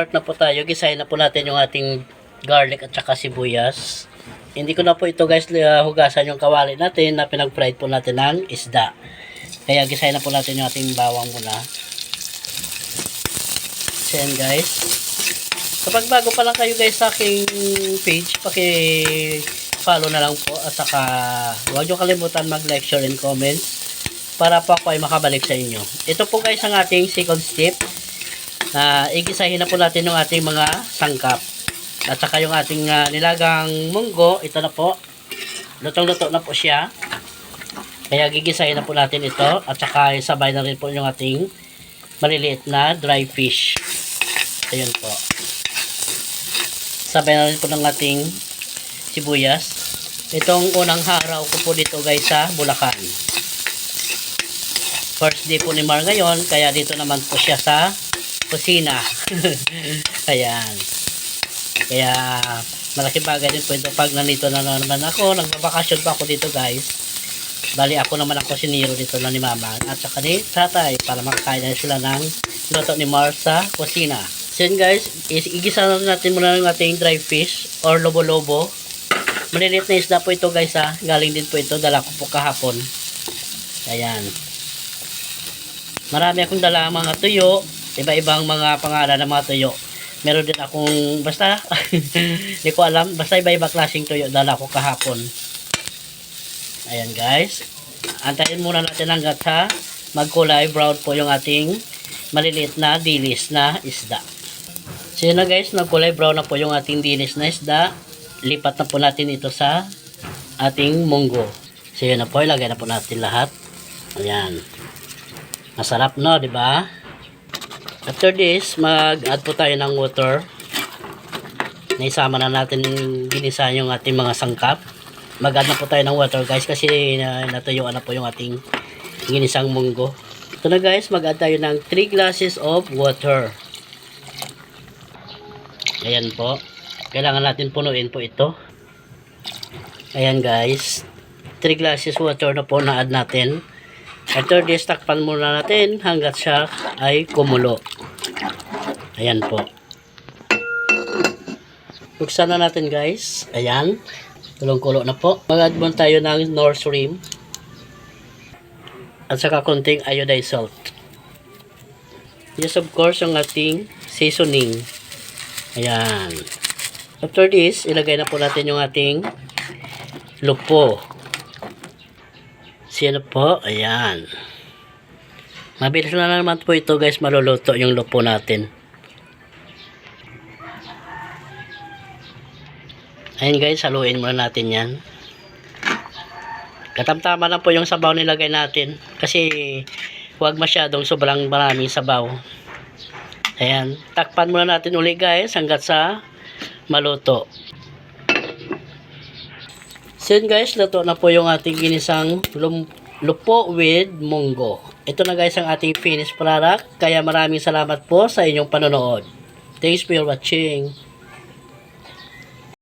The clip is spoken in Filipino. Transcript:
Start na po tayo. Gisahin na po natin yung ating garlic at saka sibuyas. Hindi ko na po ito guys hugasan yung kawali natin na pinag-fried po natin ng isda. Kaya gisahin na po natin yung ating bawang muna. So yan guys. Kapag bago pa lang kayo guys sa aking page, paki-follow na lang po. At saka huwag nyo kalimutan mag-like, share, and comment para po ako ay makabalik sa inyo. Ito po guys ang ating second step. Igisahin na po natin yung ating mga sangkap. At saka yung ating nilagang munggo, ito na po. Lutong-luto na po siya. Kaya gigisahin na po natin ito. At saka sabay na rin po yung ating maliliit na dry fish. Ayan po. Sabay na rin po ng ating sibuyas. Itong unang haraw ko po dito guys sa Bulacan. First day po ni Mar ngayon. Kaya dito naman po siya sa kusina. Ayan. Kaya malaking bagay din po ito pag nandito na naman ako. Nagbabakasyon pa ako dito guys. Bali ako naman ang kusinero dito na ni mama. At saka ni tatay para makakain na sila ng luto ni Mar sa kusina. So yun guys. Igisa na natin muna yung ating dry fish or lobo-lobo. Maliliit na isda po ito guys ha. Galing din po ito. Dala ko po kahapon. Ayan. Marami akong dala mga tuyo. Iba-ibang mga pangalan ng mga tuyo. Meron din akong basta hindi ko alam, basta iba-iba klaseng tuyo dala ko kahapon. Ayan guys. Antayin muna natin hanggat sa magkulay brown po yung ating maliliit na dilis na isda. So yun na guys, nagkulay brown na po yung ating dilis na isda. Lipat na po natin ito sa ating munggo. So yun na po, ilagay na po natin lahat. Ayan. Masarap no, di ba? After this, mag-add po tayo ng water. Naisama na natin ginisa yung ating mga sangkap. Mag-add na po tayo ng water guys kasi natuyuan na po yung ating ginisang munggo. Ito na guys, mag-add tayo ng 3 glasses of water. Ayan po. Kailangan natin punuin po ito. Ayan guys. 3 glasses water na po na-add natin. After this, takpan muna natin hanggat siya ay kumulo. Ayan po. Buksan na natin guys. Ayan. Kulong-kulo na po. Mag-add muna tayo ng Knorr shrimp. At saka konting iodized salt. Yes, of course, yung ating seasoning. Ayan. After this, ilagay na po natin yung ating lupo. Sino po? Ayan. Mabilis na naman po ito guys, maluluto yung lupo natin. Ayan guys, haluin muna natin yan. Katamtama lang po yung sabaw nilagay natin. Kasi huwag masyadong sobrang maraming sabaw. Ayan. Takpan muna natin uli guys hanggat sa maluto. So yun guys, luto na po yung ating ginisang lupo with munggo. Ito na guys ang ating finished product. Kaya maraming salamat po sa inyong panonood. Thanks for watching.